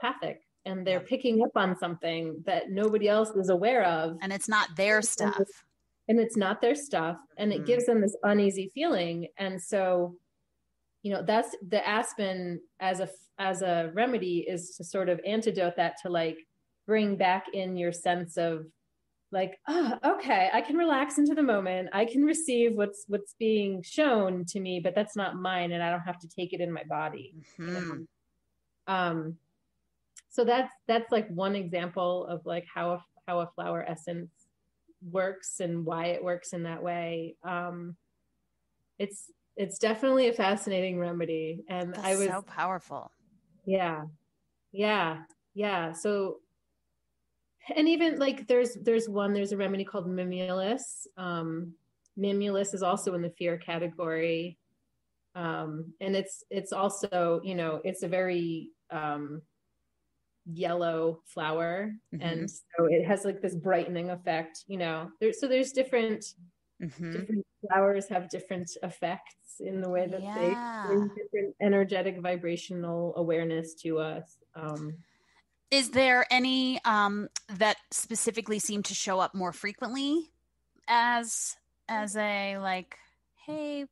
telepathic and they're picking up on something that nobody else is aware of. And it's not their stuff. And it's not their stuff. And it gives them this uneasy feeling. And so, you know, that's the aspen as a remedy is to sort of antidote that, to like bring back in your sense of like, oh, okay, I can relax into the moment. I can receive what's being shown to me, but that's not mine. And I don't have to take it in my body. You know? So that's like one example of like how a flower essence works and why it works in that way. It's definitely a fascinating remedy. And That's so powerful. Yeah. So, and even like there's a remedy called mimulus. Mimulus is also in the fear category. And it's also, you know, it's a very yellow flower. And so it has like this brightening effect, you know. There's different flowers have different effects in the way that they bring different energetic vibrational awareness to us. Is there any that specifically seem to show up more frequently as a like, hey,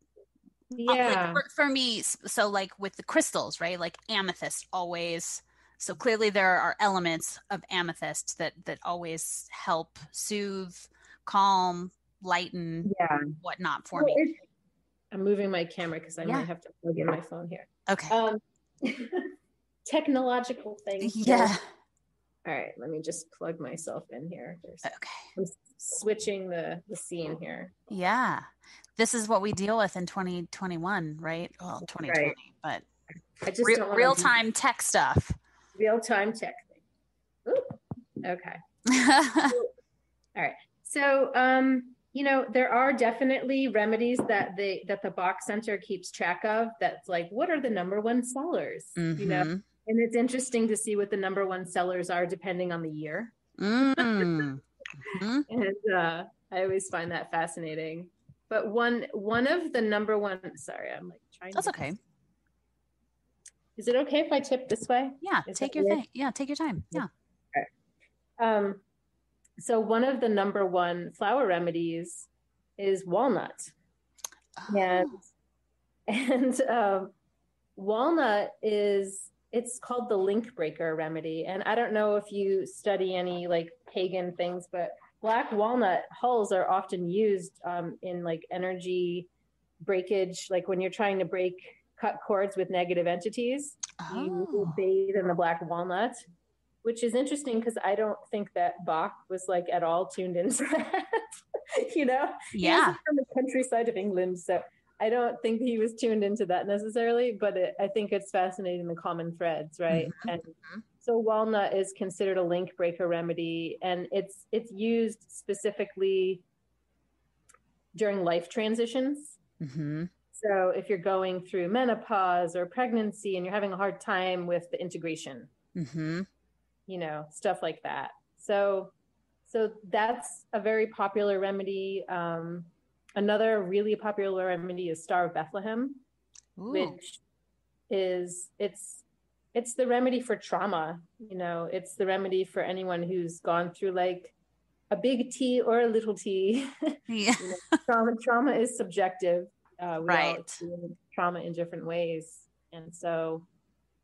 like for me, so like with the crystals, right? Like amethyst always. So clearly there are elements of amethyst that always help soothe, calm, lighten, whatnot for me. I'm moving my camera because I might have to plug in my phone here. Okay. Technological things. Yeah. All right, let me just plug myself in here. Okay. I'm switching the scene here. Yeah. This is what we deal with in 2021, right? Well, 2020, but I just don't real-time tech stuff. Real-time tech thing. Ooh. Okay. All right. So, you know, there are definitely remedies that the Bach Center keeps track of. That's like, what are the number one sellers? You know, and it's interesting to see what the number one sellers are depending on the year. And I always find that fascinating. But one of the number one. Sorry, I'm like trying. That's okay. Is it okay if I tip this way? Yeah, take your thing. Yeah, take your time. Yeah. Okay. So one of the number one flower remedies is walnut. And walnut it's called the link breaker remedy. And I don't know if you study any like pagan things, but black walnut hulls are often used in like energy breakage, like when you're trying to cut cords with negative entities. You bathe in the black walnut, which is interesting because I don't think that Bach was like at all tuned into that. You know, he was from the countryside of England, so I don't think he was tuned into that necessarily. But I think it's fascinating, the common threads, right? And so walnut is considered a link breaker remedy, and it's used specifically during life transitions. So if you're going through menopause or pregnancy and you're having a hard time with the integration, you know, stuff like that. So that's a very popular remedy. Another really popular remedy is Star of Bethlehem, which is, it's the remedy for trauma. You know, it's the remedy for anyone who's gone through like a big T or a little T. You know, trauma is subjective. We all experience trauma in different ways. And so,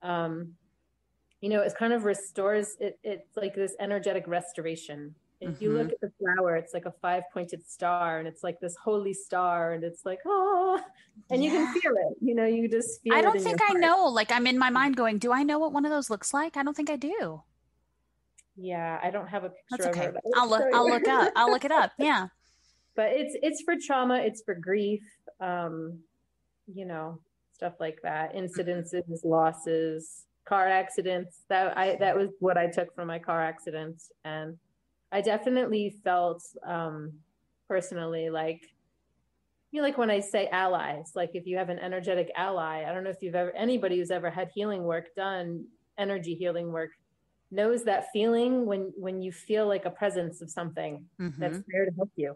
you know, it kind of restores it. It's like this energetic restoration. If you look at the flower, it's like a 5-pointed star, and it's like this holy star, and it's like, oh, and you can feel it. You know, you just feel it. I don't think I know. Like, I'm in my mind going, do I know what one of those looks like? I don't think I do. Yeah, I don't have a picture. That's okay. of it. I'll look it up. Yeah. But it's for trauma. It's for grief. You know, stuff like that. Incidences, losses, car accidents. That was what I took from my car accidents, and I definitely felt personally like, you know, like when I say allies, like if you have an energetic ally, I don't know if anybody who's ever had healing work done, energy healing work, knows that feeling when you feel like a presence of something that's there to help you.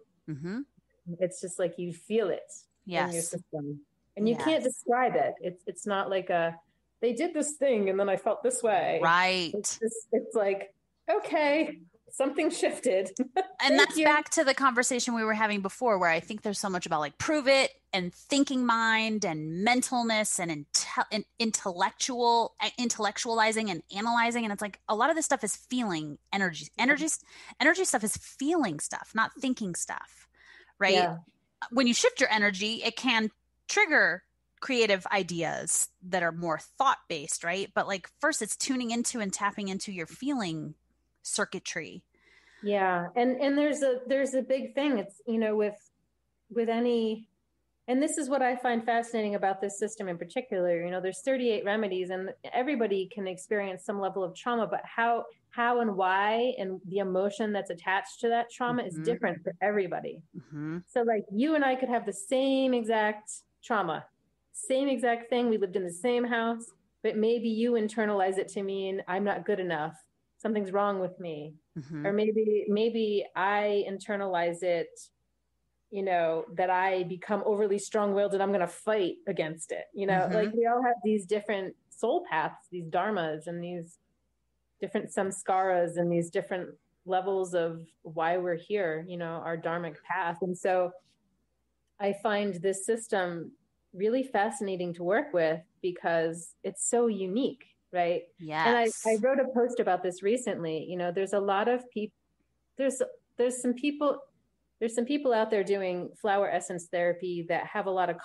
It's just like you feel it in your system, and you can't describe it. It's not like a they did this thing and then I felt this way. Right. It's like, okay, something shifted. And that's back to the conversation we were having before, where I think there's so much about like prove it and thinking mind and mentalness and intellectualizing and analyzing. And it's like a lot of this stuff is feeling energy stuff is feeling stuff, not thinking stuff. Right. Yeah. When you shift your energy, it can trigger creative ideas that are more thought-based, right? But like first it's tuning into and tapping into your feeling circuitry. Yeah. And there's a big thing. It's, you know, with any, and this is what I find fascinating about this system in particular, you know, there's 38 remedies and everybody can experience some level of trauma, but how and why and the emotion that's attached to that trauma is different for everybody. So like you and I could have the same exact trauma, same exact thing. We lived in the same house, but maybe you internalize it to mean I'm not good enough. Something's wrong with me. Or maybe I internalize it, you know, that I become overly strong-willed and I'm going to fight against it. You know, like we all have these different soul paths, these dharmas and these different samskaras and these different levels of why we're here, you know, our dharmic path. And so I find this system really fascinating to work with because it's so unique, right? Yes. And I wrote a post about this recently. You know, there's a lot of people, there's some people out there doing flower essence therapy that have a lot of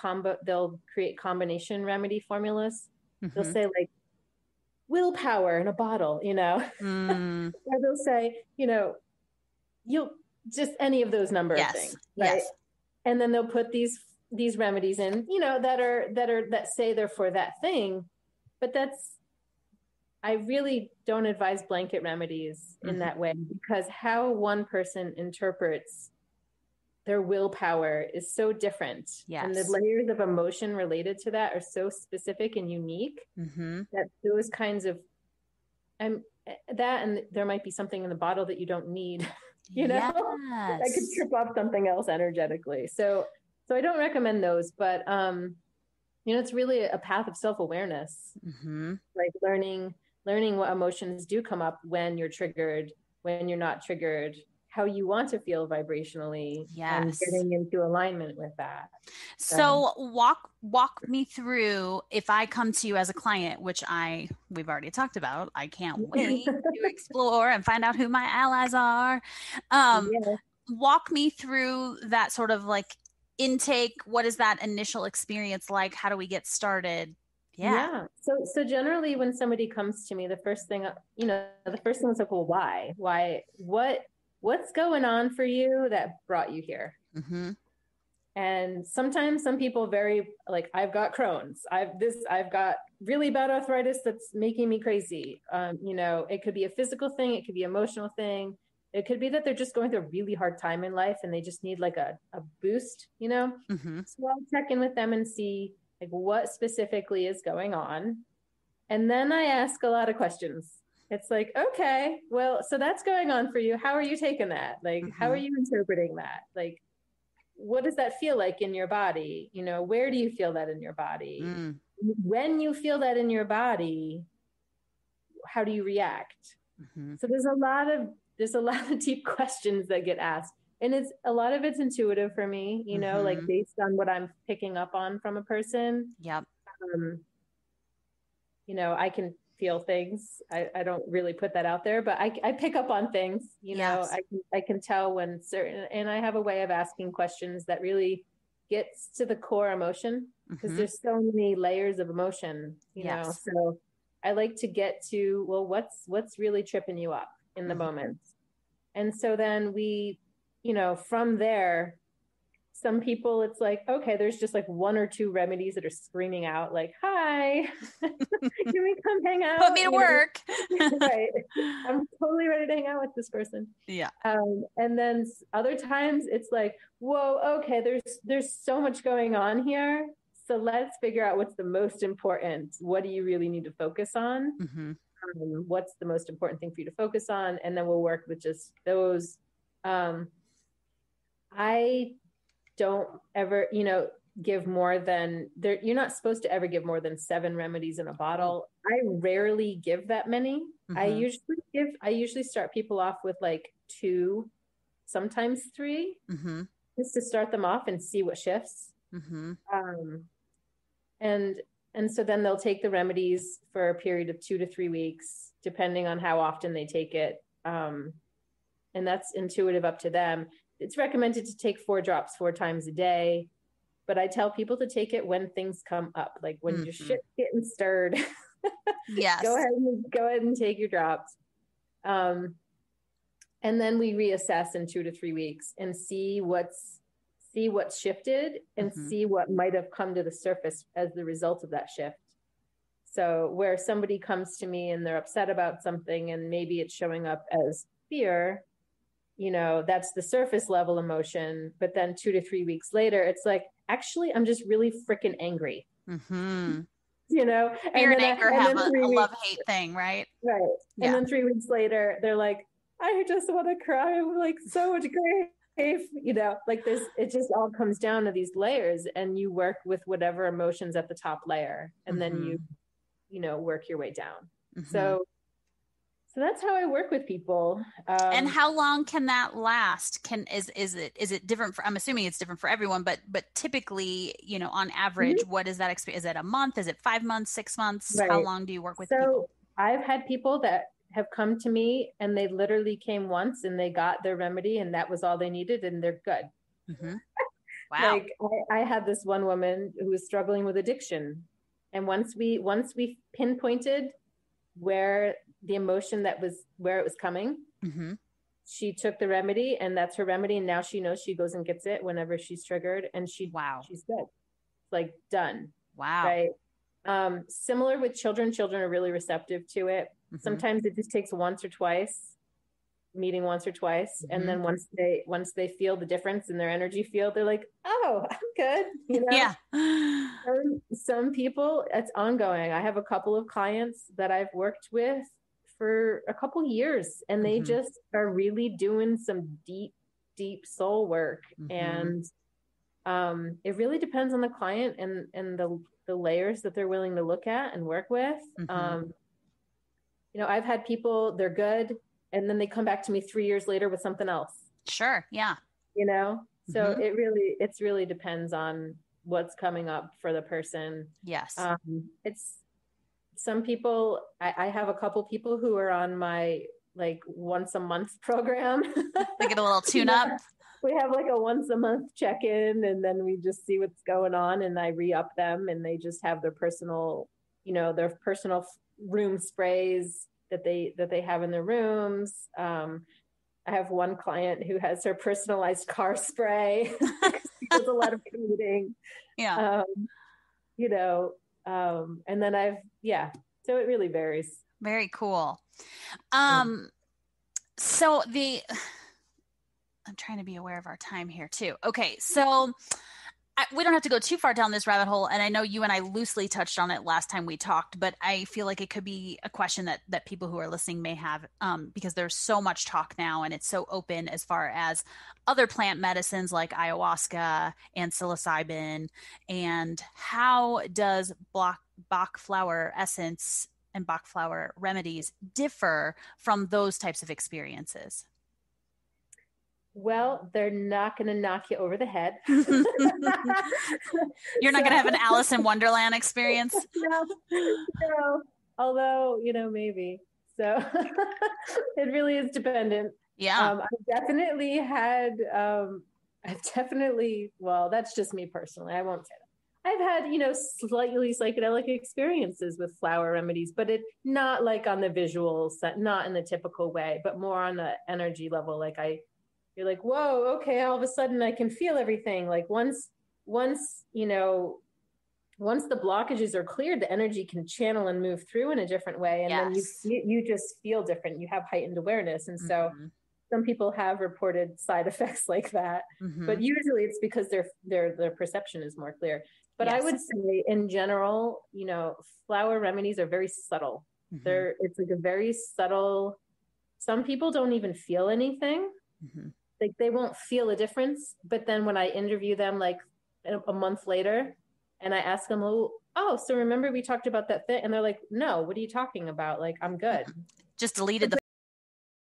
they'll create combination remedy formulas. They'll say like willpower in a bottle, you know, or they'll say, you know, you'll just any of those number of things, right? Yes. And then they'll put these remedies in, you know, that say they're for that thing, but I really don't advise blanket remedies in that way because how one person interprets their willpower is so different. Yes. And the layers of emotion related to that are so specific and unique that those kinds of, and there might be something in the bottle that you don't need, you know, I could trip off something else energetically. So I don't recommend those, but, you know, it's really a path of self-awareness, like learning what emotions do come up when you're triggered, when you're not triggered, how you want to feel vibrationally, and getting into alignment with that. So walk me through, if I come to you as a client, which we've already talked about, I can't wait to explore and find out who my allies are. Walk me through that sort of like intake. What is that initial experience like? How do we get started? Yeah. So generally when somebody comes to me, the first thing is like, well, why, what's going on for you that brought you here? And sometimes some people very like, I've got Crohn's. I've got really bad arthritis that's making me crazy. You know, it could be a physical thing. It could be an emotional thing. It could be that they're just going through a really hard time in life and they just need like a boost, you know? So I'll check in with them and see like what specifically is going on. And then I ask a lot of questions. It's like, okay, well, so that's going on for you. How are you taking that? Like, how are you interpreting that? Like, what does that feel like in your body? You know, where do you feel that in your body? When you feel that in your body, how do you react? So there's a lot of deep questions that get asked. And a lot of it's intuitive for me, you know, like based on what I'm picking up on from a person. You know, I can feel things. I don't really put that out there, but I pick up on things, you know, I can tell when certain, and I have a way of asking questions that really gets to the core emotion because there's so many layers of emotion, you know, so I like to get to, well, what's really tripping you up in the moment. And so then we, you know, from there, some people it's like, okay, there's just like one or two remedies that are screaming out like, hi, can we come hang out? Put me to work. Right. I'm totally ready to hang out with this person. Yeah. And then other times it's like, whoa, okay, there's so much going on here. So let's figure out what's the most important. What do you really need to focus on? What's the most important thing for you to focus on? And then we'll work with just those. I don't ever, you know, give more than you're not supposed to ever give more than 7 remedies in a bottle. I rarely give that many. I usually start people off with like 2, sometimes 3, just to start them off and see what shifts. And so then they'll take the remedies for a period of 2 to 3 weeks, depending on how often they take it. And that's intuitive, up to them. It's recommended to take 4 drops 4 times a day, but I tell people to take it when things come up, like when your shit's getting stirred. Yes. Go ahead and take your drops. And then we reassess in 2 to 3 weeks and see what's shifted and see what might have come to the surface as the result of that shift. So where somebody comes to me and they're upset about something and maybe it's showing up as fear, that's the surface level emotion. But then 2 to 3 weeks later, it's like, actually, I'm just really freaking angry. Fear and anger have a love-hate thing, right? Right. Yeah. And then 3 weeks later, they're like, I just want to cry. I'm like, so much grief. Like this, it just all comes down to these layers, and you work with whatever emotions at the top layer, and then you work your way down. So that's how I work with people. And how long can that last? Is it different I'm assuming it's different for everyone, but typically, on average, what is that experience? Is it a month? Is it 5 months, 6 months? Right. How long do you work with people? I've had people that have come to me and they literally came once and they got their remedy and that was all they needed and they're good. Wow. Like I had this one woman who was struggling with addiction. And once we pinpointed where the emotion where it was coming, she took the remedy and that's her remedy. And now she knows she goes and gets it whenever she's triggered and she's good. Like done. Wow. Right. Similar with children are really receptive to it. Sometimes it just takes meeting once or twice. And then once they feel the difference in their energy field, they're like, oh, I'm good. Yeah. Some people, it's ongoing. I have a couple of clients that I've worked with for a couple years and they just are really doing some deep soul work. And it really depends on the client and the layers that they're willing to look at and work with. I've had people, they're good, and then they come back to me 3 years later with something else. Sure. Yeah. So it really depends on what's coming up for the person. Yes. It's some people, I have a couple people who are on my like once a month program. They get a little tune up. We have like a once a month check-in and then we just see what's going on and I re-up them and they just have their personal room sprays that they have in their rooms. I have one client who has her personalized car spray. She does a lot of commuting. Yeah. And then so it really varies. Very cool. So I'm trying to be aware of our time here too. Okay. So we don't have to go too far down this rabbit hole. And I know you and I loosely touched on it last time we talked, but I feel like it could be a question that people who are listening may have, because there's so much talk now and it's so open as far as other plant medicines like ayahuasca and psilocybin. And how does Bach flower essence and Bach flower remedies differ from those types of experiences? Well, they're not going to knock you over the head. You're not going to have an Alice in Wonderland experience? No. Although, maybe. So it really is dependent. Yeah. Well, that's just me personally. I won't say that. I've had, slightly psychedelic experiences with flower remedies, but it's not like on the visual set, not in the typical way, but more on the energy level. Like you're like, whoa, okay, all of a sudden I can feel everything. Like once the blockages are cleared, the energy can channel and move through in a different way. And then you just feel different. You have heightened awareness. And so some people have reported side effects like that, but usually it's because their perception is more clear. But I would say in general, flower remedies are very subtle. It's like a very subtle, some people don't even feel anything. Like they won't feel a difference. But then when I interview them, like a month later, and I ask them, oh, so remember we talked about that thing? And they're like, no, what are you talking about? Like, I'm good. Just deleted the